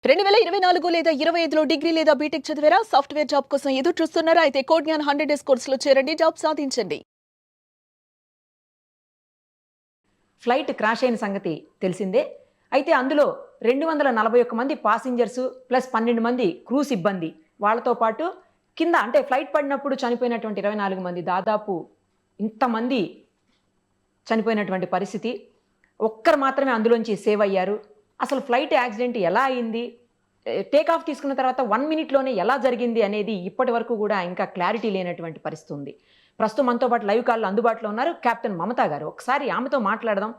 2024 లేదా 25లో డిగ్రీ లేదా బీటెక్ చదివారా? సాఫ్ట్వేర్ జాబ్ కోసం ఎదురు చూస్తున్నారా? అయితే కోడ్ జ్ఞాన్ 100 డేస్ కోర్సులో చేరండి, జాబ్ సాధించండి. ఫ్లైట్ క్రాష్ అయిన సంగతి తెలిసిందే. అయితే అందులో 241 మంది పాసింజర్స్ ప్లస్ 12 మంది క్రూ సిబ్బంది, వాళ్ళతో పాటు కింద అంటే ఫ్లైట్ పడినప్పుడు చనిపోయినటువంటి 24 మంది, దాదాపు ఇంతమంది చనిపోయినటువంటి పరిస్థితి. ఒక్కరు మాత్రమే అందులోంచి సేవ్ అయ్యారు. అసలు ఫ్లైట్ యాక్సిడెంట్ ఎలా అయింది, టేక్ ఆఫ్ తీసుకున్న తర్వాత 1 మినిట్లోనే ఎలా జరిగింది అనేది ఇప్పటి వరకు కూడా ఇంకా క్లారిటీ లేనటువంటి పరిస్థితి ఉంది. ప్రస్తుతం మనతో పాటు లైవ్ కాల్లో అందుబాటులో ఉన్నారు కెప్టెన్ మమతా గారు. ఒకసారి ఆమెతో మాట్లాడదాం.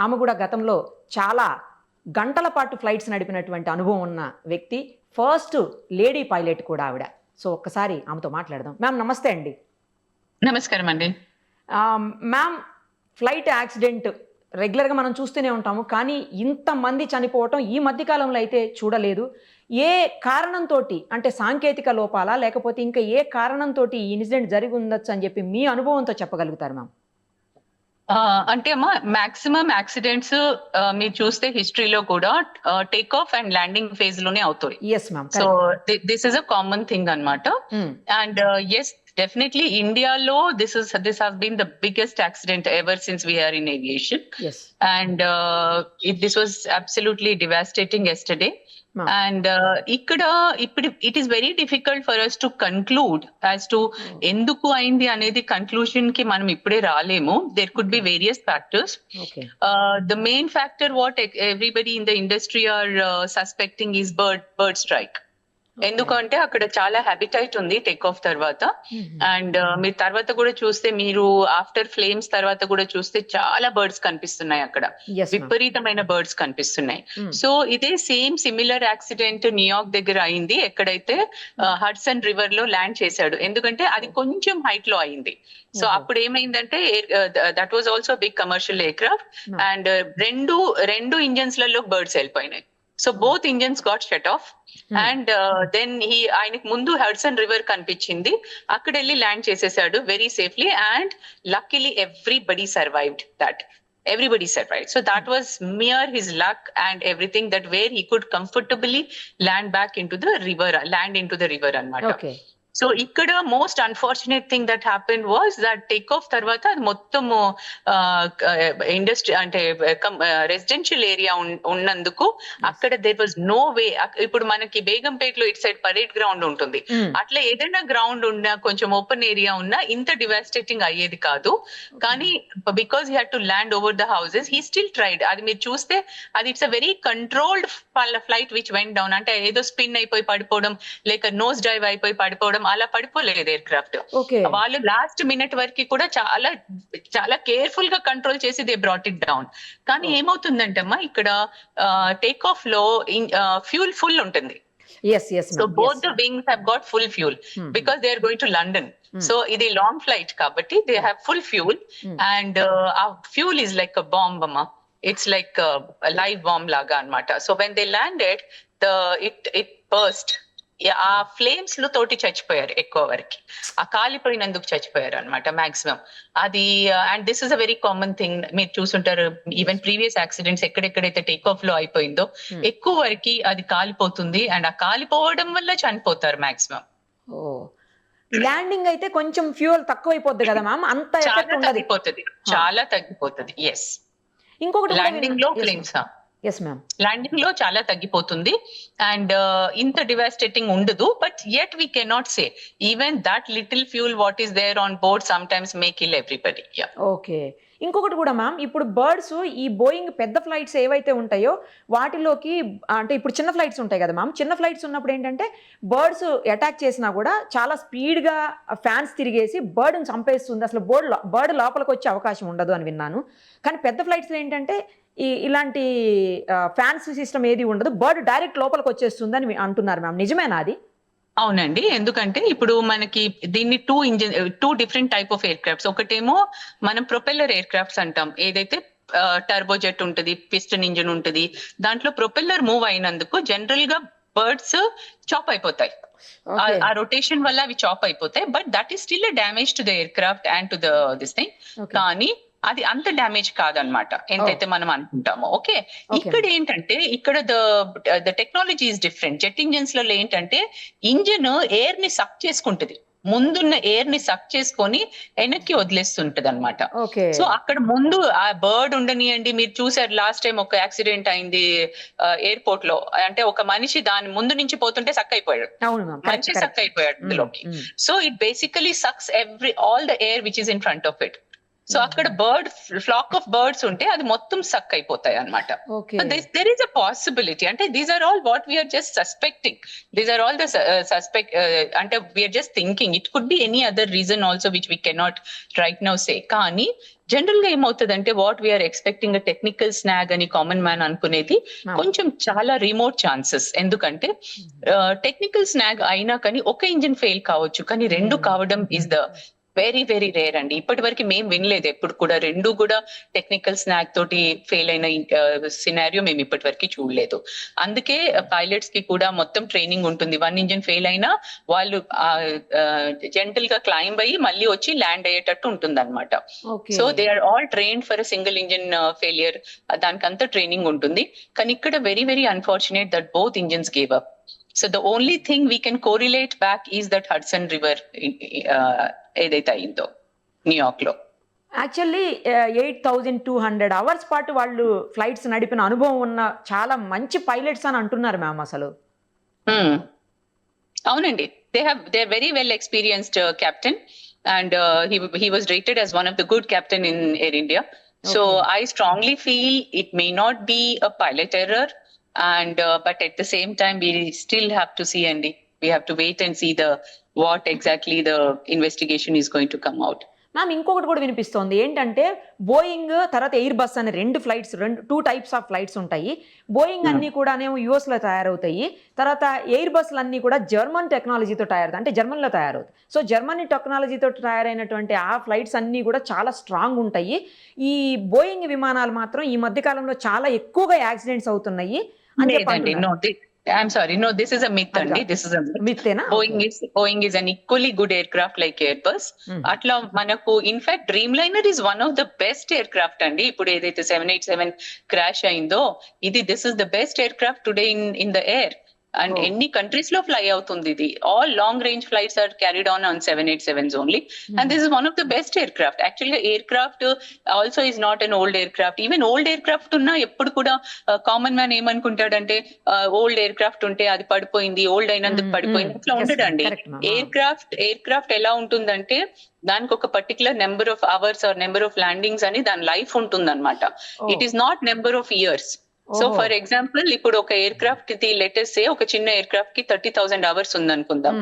ఆమె కూడా గతంలో చాలా గంటల పాటు ఫ్లైట్స్ నడిపినటువంటి అనుభవం ఉన్న వ్యక్తి, ఫస్ట్ లేడీ పైలట్ కూడా ఆవిడ. సో ఒక్కసారి ఆమెతో మాట్లాడదాం. మ్యామ్ నమస్తే అండి. నమస్కారం అండి. మ్యామ్, ఫ్లైట్ యాక్సిడెంట్ రెగ్యులర్గా మనం చూస్తూనే ఉంటాము, కానీ ఇంతమంది చనిపోవటం ఈ మధ్యకాలంలో అయితే చూడలేదు. ఏ కారణంతో, అంటే సాంకేతిక లోపాలా లేకపోతే ఇంకా ఏ కారణంతో ఈ ఇన్సిడెంట్ జరిగి ఉండొచ్చు అని చెప్పి మీ అనుభవంతో చెప్పగలుగుతారు మ్యామ్? అంటే అమ్మా, మాక్సిమం యాక్సిడెంట్స్ మీరు చూస్తే హిస్టరీలో కూడా take off and landing phase లోనే అవుతాయి. Yes ma'am. So this is a common thing అన్నమాట. And yes, definitely India law, this has been the biggest accident ever since we are in aviation. Yes. And this was absolutely devastating yesterday. And it is very difficult for us to conclude as to enduku ayindi anedi conclusion ki manam ippude raalemo. There could be various factors. Okay. The main factor what everybody in the industry are suspecting is bird strike. ఎందుకంటే అక్కడ చాలా habitat ఉంది take off తర్వాత. And మీరు తర్వాత కూడా చూస్తే, మీరు ఆఫ్టర్ ఫ్లేమ్స్ తర్వాత కూడా చూస్తే చాలా బర్డ్స్ కనిపిస్తున్నాయి అక్కడ, విపరీతమైన బర్డ్స్ కనిపిస్తున్నాయి. సో ఇదే సేమ్ సిమిలర్ యాక్సిడెంట్ న్యూయార్క్ దగ్గర అయింది, ఎక్కడైతే హడ్సన్ రివర్ లో ల్యాండ్ చేశాడు. ఎందుకంటే అది కొంచెం హైట్ లో అయింది. సో అప్పుడు ఏమైందంటే, that was also big commercial aircraft, and రెండు ఇంజన్స్ లలో బర్డ్స్ వెళ్ళిపోయినాయి. So both engines got shut off. And then ఆయనకి ముందు హడ్సన్ రివర్ కనిపించింది, అక్కడ వెళ్ళి ల్యాండ్ చేసేసాడు very safely. And luckily everybody survived that. Everybody survived. So that was mere his luck and everything, that where he could comfortably land into the river annamata. Okay. So ఇక్కడ most unfortunate thing that happen was that take off తర్వాత అది మొత్తము industry అంటే residential area ఉన్నందుకు అక్కడ there was no way. ఇప్పుడు మనకి బేగంపేటలో ఇటు సైడ్ పరేడ్ గ్రౌండ్ ఉంటుంది, అట్లా ఏదైనా గ్రౌండ్ ఉన్నా, కొంచెం ఓపెన్ ఏరియా ఉన్నా ఇంత డివాస్టేటింగ్ అయ్యేది కాదు. కానీ because he had to land over the houses, he still tried. అది మీరు చూస్తే అది it's a very controlled flight which vent down. అంటే ఏదో స్పిన్ అయిపోయి పడిపోవడం, లేక నోస్ డ్రైవ్ అయిపోయి పడిపోవడం అలా పడిపోలేదు ఎయిర్ క్రాఫ్ట్. వాళ్ళు లాస్ట్ మినిట్ వరకు కూడా చాలా చాలా కేర్ఫుల్ గా కంట్రోల్ చేసి దే బ్రాట్ ఇట్ డౌన్. కానీ ఏమవుతుందంటే అమ్మా, ఇక్కడ టేక్ ఆఫ్ లో ఫ్యూల్ ఫుల్ ఉంటుంది. So both the wings have got full fuel because they are going to London. So ఇది లాంగ్ ఫ్లైట్ కాబట్టి they have full fuel. And ఆ fuel is like a bomb అమ్మా. It's like live bomb లాగా అన్నమాట. So when they landed, it burst. ఆ flames లో తోటి చచ్చిపోయారు ఎక్కువ వరకు, ఆ కాలిపోయినందుకు చచ్చిపోయారు అనమాట మాక్సిమం. అది and this is a very common thing. మీరు చూసుంటారు, ఈవెన్ ప్రీవియస్ యాక్సిడెంట్స్ ఎక్కడెక్కడైతే టేక్ ఆఫ్ లో అయిపోయిందో ఎక్కువ వరకు అది కాలిపోతుంది, అండ్ ఆ కాలిపోవడం వల్ల చనిపోతారు మాక్సిమం. ల్యాండింగ్ అయితే కొంచెం ఫ్యూయల్ తక్కువైపోద్ది కదా మ్యామ్, అంత తగ్గిపోతుంది, చాలా తగ్గిపోతుంది. ఎస్, ఇంకొకటి ల్యాండింగ్ లో ఫ్లేమ్స్ ల్యాండింగ్ లో చాలా తగ్గిపోతుంది. అండ్ ఇంత డివాస్టేటింగ్ ఉండదు. But yet we cannot say even that little fuel what is there on board sometimes may kill everybody. Okay. ఇంకొకటి కూడా మ్యామ్, ఇప్పుడు బర్డ్స్ ఈ బోయింగ్ పెద్ద ఫ్లైట్స్ ఏవైతే ఉంటాయో వాటిలోకి, అంటే ఇప్పుడు చిన్న ఫ్లైట్స్ ఉంటాయి కదా మ్యామ్, చిన్న ఫ్లైట్స్ ఉన్నప్పుడు ఏంటంటే బర్డ్స్ అటాక్ చేసినా కూడా చాలా స్పీడ్గా ఫ్యాన్స్ తిరిగేసి బర్డ్ని చంపేస్తుంది, అసలు బర్డ్ లోపలికి వచ్చే అవకాశం ఉండదు అని విన్నాను. కానీ పెద్ద ఫ్లైట్స్లో ఏంటంటే ఇలాంటి ఫ్యాన్స్ సిస్టమ్ ఏది ఉండదు, బర్డ్ డైరెక్ట్ లోపలికి వచ్చేస్తుంది అని అంటున్నారు మ్యామ్, నిజమేనా అది? అవునండి. ఎందుకంటే ఇప్పుడు మనకి దీన్ని two different type of air crafts. ఒకటేమో మనం ప్రొపెల్లర్ ఎయిర్ క్రాఫ్ట్స్ అంటాం, ఏదైతే టర్బోజెట్ ఉంటుంది, పిస్టన్ ఇంజిన్ ఉంటుంది. దాంట్లో ప్రొపెల్లర్ మూవ్ అయినందుకు జనరల్ గా బర్డ్స్ చాప్ అయిపోతాయి, ఆ రొటేషన్ వల్ల అవి చాప్ అయిపోతాయి. But that is still damage to the air craft and to this thing. కానీ అది అంత డ్యామేజ్ కాదనమాట ఎంతైతే మనం అనుకుంటామో. Okay, Okay. ఇక్కడ ఏంటంటే ఇక్కడ the technology is different. Jet engines లలో ఏంటంటే ఇంజిన్ ఎయిర్ ని సక్ చేసుకుంటది, ముందున్న ఎయిర్ ని సక్ చేసుకొని వెనక్కి వదిలేస్తుంటది అనమాట. ఓకే. సో అక్కడ ముందు ఆ బర్డ్ ఉండనియండి, మీరు చూసారు లాస్ట్ టైం ఒక యాక్సిడెంట్ అయింది ఎయిర్పోర్ట్ లో, అంటే ఒక మనిషి దాని ముందు నుంచి పోతుంటే సక్ అయిపోయాడు, అవును మ్యామ్, మంచి సక్ అయిపోయాడు అందులోకి. So it basically sucks all the air which is in front of it. So అక్కడ ఫ్లాక్ ఆఫ్ బర్డ్స్ ఉంటే అది మొత్తం సక్ అయిపోతాయి అనమాట. Okay. There is a possibility, అంటే these are all what we're just suspecting, these are all the suspect, అంటే we're just thinking it could be any other reason also which we cannot right now say. కానీ general గా ఏమవుతుందంటే what we're expecting technical snag అని common man అనుకునేది కొంచెం చాలా remote chances. ఎందుకంటే technical snag అయినా కానీ ఒక ఇంజిన్ ఫెయిల్ కావచ్చు, కానీ రెండు కావడం is the very very rare అండి. ఇప్పటి వరకు మేము వినలేదు ఎప్పుడు కూడా రెండు కూడా టెక్నికల్ స్నాగ్ తోటి ఫెయిల్ అయిన సినారియో మేము ఇప్పటి వరకు చూడలేదు. అందుకే పైలట్స్ కి కూడా మొత్తం ట్రైనింగ్ ఉంటుంది. వన్ ఇంజిన్ ఫెయిల్ అయినా వాళ్ళు జెంటల్ గా క్లైంబ్ అయ్యి మళ్ళీ వచ్చి ల్యాండ్ అయ్యేటట్టు ఉంటుంది అనమాట. So they are all trained for a single engine failure, దానికి అంతా ట్రైనింగ్ ఉంటుంది. కానీ ఇక్కడ very very unfortunate that both engines gave up. So the only thing we can correlate back is that Hudson River ఏదైతే అయిందో New York లో. Actually 8,200 hours పాటు వాళ్ళు ఫ్లైట్స్ నడిపిన అనుభవం ఉన్న చాలా మంచి పైలట్స్ అని అంటున్నారు మ్యామ్ అసలు. అవునండి, they are very well experienced captain and he was rated as one of the good captain in Air India. So I strongly feel it may not be a pilot error, and but at the same time we still have to see, and we have to wait and see what exactly the investigation is going to come out. Ma'am ఇంకొకటి కూడా వినిపిస్తోంది ఏంటంటే Boeing తర్వాత air bus అనే two types of flights ఉంటాయి. Boeing అన్ని కూడానేమో US లో తయారవుతాయి, తర్వాత ఎయిర్ బస్లు అన్ని కూడా జర్మన్ టెక్నాలజీతో తయారవుతాయి, అంటే జర్మన్లో తయారవుతాయి. సో జర్మనీ టెక్నాలజీతో తయారైనటువంటి ఆ ఫ్లైట్స్ అన్ని కూడా చాలా స్ట్రాంగ్ ఉంటాయి. ఈ బోయింగ్ విమానాలు మాత్రం ఈ మధ్య కాలంలో చాలా ఎక్కువగా యాక్సిడెంట్స్ అవుతున్నాయి అని చెప్పండి. I'm sorry, no, this is a myth andi. This is a myth. Boeing is an equally good aircraft like Airbus. Atla manaku in fact Dreamliner is one of the best aircraft andi. Ippudu edaithe 787 crash aindo, this is the best aircraft today in the air. And any countries lo fly avutundi idi. All long range flights are carried on 787s only. And this is one of the best aircraft. Actually aircraft also is not an old aircraft. Even old aircraft unna eppudu kuda common man em anukuntadante old aircraft unte adi padipoyindi, old ainanduku padipoyindi atla undadandi. Aircraft ela untundante దానికి ఒక particular number of hours are number of landings అని దాని life ఉంటుంది అనమాట. It is not number of years. So for example ఇప్పుడు ఒక aircraft కి letters సే ఒక చిన్న ఎయిర్క్రాఫ్ట్ కి 30,000 అవర్స్ ఉంది అనుకుందాం,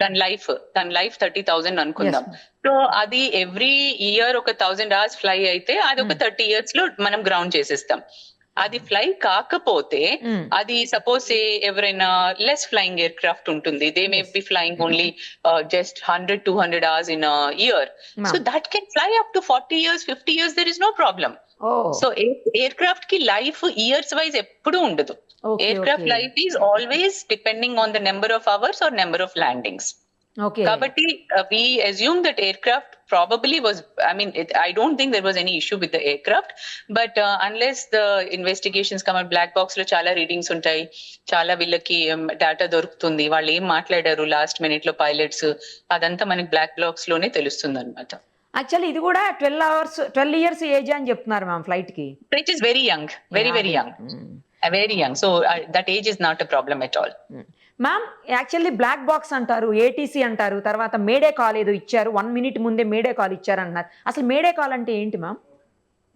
దాని లైఫ్ 30,000 అనుకుందాం. సో అది ఎవ్రీ ఇయర్ ఒక 1,000 అవర్స్ ఫ్లై అయితే అది ఒక 30 years లో మనం గ్రౌండ్ చేసేస్తాం. అది ఫ్లై కాకపోతే అది సపోజ్ ఎవరైనా లెస్ ఫ్లయింగ్ ఎయిర్ క్రాఫ్ట్ ఉంటుంది, they may be flying only just 100-200 hours in a year. So that can fly up to 40 years, 50 years, there is no problem. So aircraft ki life years wise eppudu undadu. Aircraft life is always depending on the number of hours or number of landings. Kabatti we assume that aircraft probably was, I don't think there was any issue with the aircraft, but unless the investigations come out, black box lo chala readings untayi, chala villaki data dorukutundi, vallu em maatlaadaru last minute lo pilots, adantha manaki black box lone telustundi annamata. Actually ఇది కూడా 12 years age అని చెప్తున్నారు ma'am flight కి. It is very young, very young. Very young. So that age is not a problem at all. Ma'am actually black box అంటారు, ATC అంటారు, తర్వాత May Day call ఏదో ఇచ్చారు, 1 minute ముందే మేడే కాల్ ఇచ్చారు అన్నారు. అసలు మేడే కాల్ అంటే ఏంటి ma'am?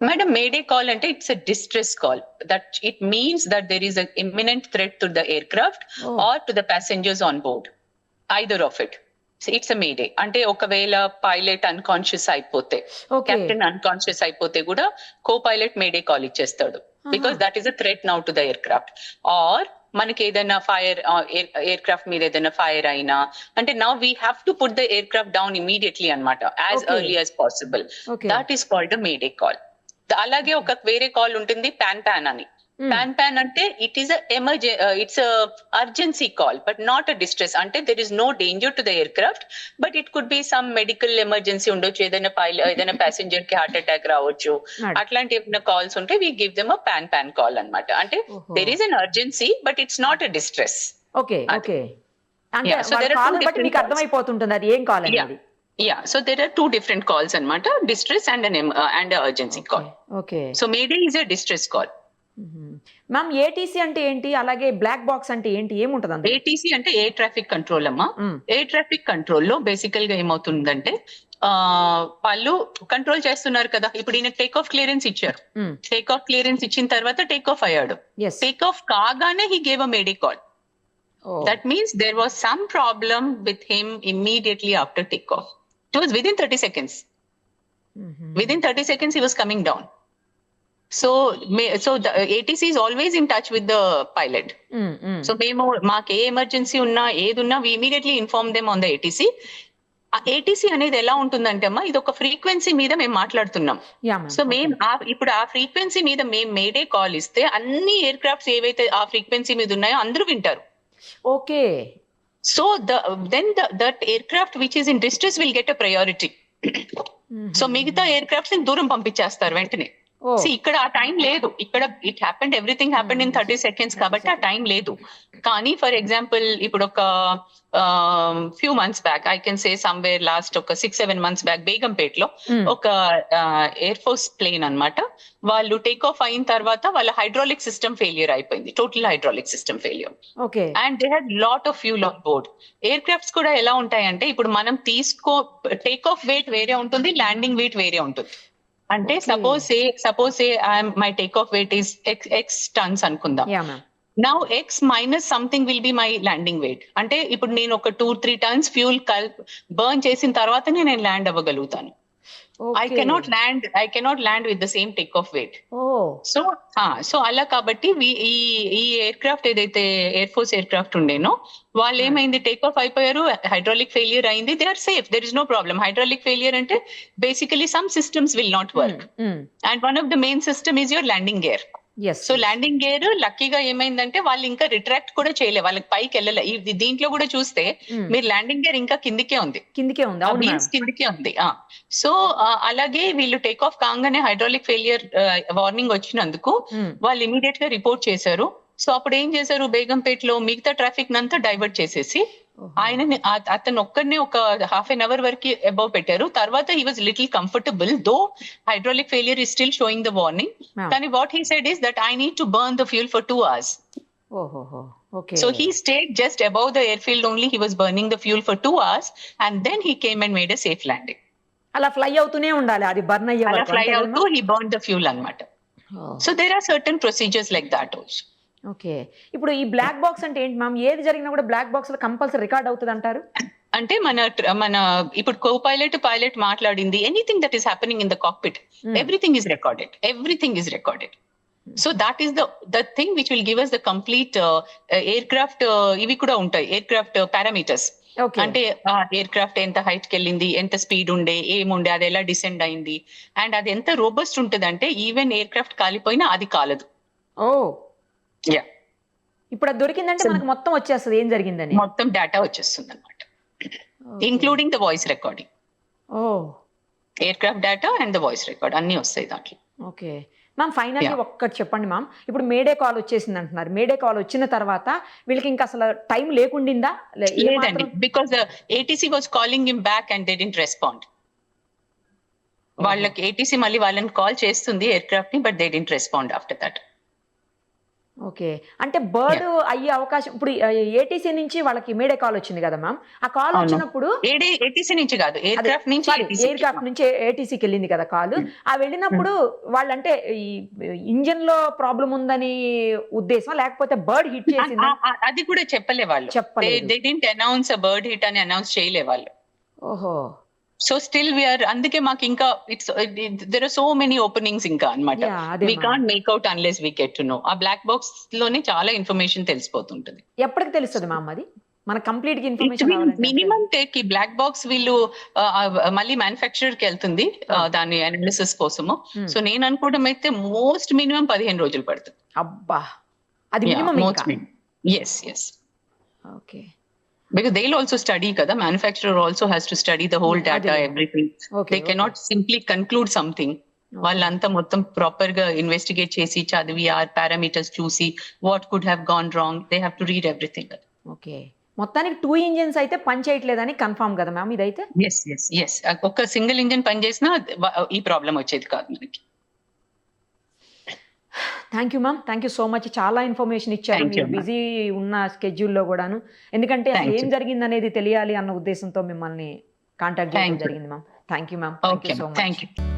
Madam, mayday call ante it's a distress call. That it means that there is an imminent threat to the aircraft or to the passengers on board. Either of it. So it's a mayday. Ante okavela pilot unconscious అయిపోతే, captain unconscious అయిపోతే కూడా co-pilot mayday call ఇచ్చేస్తాడు, because that is a threat now to the aircraft. Or మనకి ఏదైనా fire aircraft మీద ఏదైనా fire అయినా అంటే now we have to put the aircraft down immediately అన్నమాట, as early as possible. That is called the mayday call. అలాగే ఒక వేరే కాల్ ఉంటుంది పాన్ అని. Pan అంటే it is a it's a urgency call, but not a distress. అంటే there is no danger to the aircraft, but it could be some medical emergency ఉండొచ్చు, ఏదైనా passenger కి హార్ట్ అటాక్ రావచ్చు, అట్లాంటి ఏమైనా కాల్స్ ఉంటే we give them a pan call అన్నమాట. అంటే there is an urgency, but it's not a distress. Okay okay అంటే Yeah, so there are call two బట్టి different మీకు calls. అర్థమైపోతుంటుంది అది ఏం కాల్ Yeah. అనేది. Yeah, so there are two different calls అన్నమాట, distress and an urgency call. Okay So Mayday is a distress call. Ma'am ATC అంటే ఏంటి, అలాగే black box అంటే ఏంటి, ఏముంటది అందులో? ఏటీసీ అంటే ఎయిర్ ట్రాఫిక్ కంట్రోల్ అమ్మా. మ్మ్. ఎయిర్ ట్రాఫిక్ కంట్రోల్ లో బేసికల్ గా ఏమవుతుందంటే వాళ్ళు కంట్రోల్ చేస్తున్నారు కదా, ఇప్పుడు ఈయన టేక్ ఆఫ్ క్లియరెన్స్ ఇచ్చారు, మ్మ్. టేక్ ఆఫ్ క్లియరెన్స్ ఇచ్చిన తర్వాత టేక్ ఆఫ్ అయ్యాడు, Yes. టేక్ ఆఫ్ కాగానే he gave a May Day call. Oh. That means there was some problem with him immediately after takeoff. It was within 30 seconds. Mhm. Within 30 seconds, he was coming down. So the ATC is always in touch with the pilot. Mm, mm. So మాకు ఏ emergency ఉన్నా ఏది ఉన్నా we immediately inform them on the ATC. ఆ ATC అనేది ఎలా ఉంటుందంటే అమ్మా, ఇది ఒక ఫ్రీక్వెన్సీ మీద మేము మాట్లాడుతున్నాం. Yeah, ma'am. So Okay. మేము ఇప్పుడు ఆ ఫ్రీక్వెన్సీ మీద మేము మేడే కాల్ ఇస్తే అన్ని ఎయిర్ క్రాఫ్ట్స్ ఏవైతే ఆ ఫ్రీక్వెన్సీ మీద ఉన్నాయో అందరూ వింటారు. Okay So that aircraft which is in distress will get a priority. So మిగతా ఎయిర్ క్రాఫ్ట్స్ ని దూరం పంపించేస్తారు వెంటనే. Oh. See, ఇక్కడ ఆ టైం లేదు, ఇక్కడ ఎవ్రీథింగ్ హ్యాపెండ్ ఇన్ 30 seconds కాబట్టి ఆ టైం లేదు. కానీ ఫర్ ఎగ్జాంపుల్ ఇప్పుడు ఒక few months back, I can say somewhere last ఒక 6-7 months బ్యాక్ బేగంపేటలో ఒక ఎయిర్ ఫోర్స్ ప్లేన్ అన్నమాట, వాళ్ళు టేక్ ఆఫ్ అయిన తర్వాత వాళ్ళ హైడ్రాలిక్ సిస్టమ్ ఫెయిలియర్ అయిపోయింది, total hydraulic system failure. Okay and they had lot of fuel on board. Air crafts కూడా ఎలా ఉంటాయంటే, ఇప్పుడు మనం టేక్ ఆఫ్ వెయిట్ వేరే ఉంటుంది, ల్యాండింగ్ వెయిట్ వేరే ఉంటుంది. అంటే Okay. Suppose my take off weight is X tons అనుకుందాం. Yeah ma'am. Now X minus something will be my landing weight. అంటే ఇప్పుడు నేను ఒక 2-3 tons ఫ్యూల్ బర్న్ చేసిన తర్వాతనే నేను ల్యాండ్ అవ్వగలుగుతాను. I cannot land with the same takeoff weight. So అలా కాబట్టి ఈ ఎయిర్ క్రాఫ్ట్ ఏదైతే ఎయిర్ ఫోర్స్ ఎయిర్ క్రాఫ్ట్ ఉండేనో వాళ్ళు ఏమైంది, టేక్ ఆఫ్ అయిపోయారు, హైడ్రాలిక్ ఫెయిలియర్ అయింది, they are safe, there is no problem. Hydraulic failure అంటే basically some systems will not work, and one of the main system is your landing gear. So landing gear లక్కీగా ఏమైందంటే వాళ్ళు ఇంకా retract కూడా చేయలే, వాళ్ళకి పైకి వెళ్ళలే. దీంట్లో కూడా చూస్తే మీరు ల్యాండింగ్ గేర్ ఇంకా కిందికే ఉంది, వీల్స్ కిందికే ఉంది. సో అలాగే వీళ్ళు టేక్ ఆఫ్ కాగానే హైడ్రాలిక్ ఫెయిలియర్ వార్నింగ్ వచ్చినందుకు వాళ్ళు ఇమీడియట్ గా రిపోర్ట్ చేశారు. సో అప్పుడు ఏం చేశారు, బేగంపేటలో మిగతా ట్రాఫిక్ నంతా డైవర్ట్ చేసేసి అతను ఒక్కడనే ఒక హాఫ్ అన్ అవర్ వరకు అబౌవ్ పెట్టారు. తర్వాత he was little comfortable, though hydraulic failure is still showing the warning. కానీ what he said is that I need to burn the fuel for 2 hours. So he stayed just above the airfield only. He was burning the fuel for 2 hours and then he came and made a safe landing. అలా fly అవుతూనే ఉండాలి, అది burn అయ్యే వరకు. అలా fly అవుతూ he burned the fuel అన్నమాట. So there are certain procedures like that also. Okay, ఇప్పుడు ఈ బ్లాక్ బాక్స్ అంటే ఏంటి మ్యామ్? ఏది జరిగినా కూడా బ్లాక్ బాక్స్ లో కంపల్సరీ రికార్డ్ అవుతుంది అంటారు? అంటే మన ఇప్పుడు కో పైలట్ మాట్లాడింది, anything that is happening in the cockpit, everything is recorded. So that is the thing which will give us the complete air craft ఇవి కూడా ఉంటాయి, ఎయిర్ క్రాఫ్ట్ పారామీటర్స్. అంటే ఎయిర్ క్రాఫ్ట్ ఎంత హైట్ కి వెళ్ళింది, ఎంత speed ఉండే, ఏముండే, అది ఎలా డిసెండ్ అయింది, అండ్ అది ఎంత రోబస్ట్ ఉంటుంది అంటే ఈవెన్ ఎయిర్ క్రాఫ్ట్ కాలిపోయినా అది కాలదు. యా, ఇప్పుడు అది దొరికిందంటే మనకు మొత్తం వచ్చేస్తుంది ఏం జరిగిందని, మొత్తం డేటా వచ్చేస్తుంది అనమాట, including the voice recording. Air craft data and the voice record అన్ని వస్తాయి దాంట్లో. ఓకే మ్యామ్, ఫైనల్లీ ఒక్కటి చెప్పండి మ్యామ్, ఇప్పుడు మేడే కాల్ వచ్చేసింది అంటున్నారు, మేడే కాల్ వచ్చిన తర్వాత వీళ్ళకి ఇంకా అసలు టైం లేకుండిందా? లేదండి, because the ATC was calling him back and they didn't respond. వాళ్ళకి ఏటీసీ మళ్ళీ వాళ్ళని కాల్ చేస్తుంది ఎయిర్ క్రాఫ్ట్ ని, but they didn't respond after that. Okay, అంటే బర్డ్ అయ్యే అవకాశం, ఇప్పుడు ఏటీసీ నుంచి వాళ్ళకి మేడే కాల్ వచ్చింది కదా మ్యామ్, ఆ కాల్ వచ్చినప్పుడు ఏటీసీ నుంచి కాదు, ఎయిర్ క్రాఫ్ట్ నుంచి ఏటీసీకి వెళ్ళింది కదా కాల్, ఆ వెళ్ళినప్పుడు వాళ్ళంటే ఈ ఇంజన్ లో ప్రాబ్లం ఉందని ఉద్దేశం, లేకపోతే బర్డ్ హిట్ చేసింది అది కూడా చెప్పలే వాళ్ళు, they didn't announce bird hit అని అనౌన్స్ చేయలే వాళ్ళు. ఓహో, సో స్టిల్ వీఆర్, అందుకే మాకు ఇంకా there are so many openings ఇంకా అన్నమాట, we can't make out unless we get to know. ఆ బ్లాక్ బాక్స్ లోనే చాలా ఇన్ఫర్మేషన్ తెలిసిపోతుంటది. ఎప్పటికి తెలుస్తుంది మ్యామ్ అది? మన కంప్లీట్ ఇన్ఫర్మేషన్ మినిమం టేక్ ఈ బ్లాక్ బాక్స్ వీళ్ళు మళ్ళీ మ్యానుఫ్యాక్చరర్ కి వెళ్తుంది దాని అనాలిసిస్ కోసము. సో నేను అనుకోవడం అయితే మోస్ట్ మినిమం 15 రోజులు పడుతుంది. అబ్బా, అది minimum. Yes okay, because they'll also study kada manufacturer also has to study the whole data, everything. They cannot simply conclude something. వాళ్ళంతా మొత్తం ప్రాపర్ గా ఇన్వెస్టిగేట్ చేసి చదివి ఆ పారామీటర్స్ చూసి what could have gone wrong, they have to read everything. Okay, మొత్తానికి 2 engines అయితే పని చేయట్లేదని కన్ఫర్మ్ కదా మ్యామ్ ఇదైతే? ఎస్ ఒక సింగిల్ ఇంజిన్ పని చేసినా ఈ ప్రాబ్లం వచ్చేది కాదు మనకి. Thank you ma'am, thank you so much. చాలా ఇన్ఫర్మేషన్ ఇచ్చారు. మీరు బిజీ ఉన్న స్కెడ్యూల్లో కూడాను, ఎందుకంటే అసలు ఏం జరిగింది అనేది తెలియాలి అన్న ఉద్దేశంతో మిమ్మల్ని కాంటాక్ట్ చేయడం జరిగింది ma'am. Thank you ma'am, thank you so much.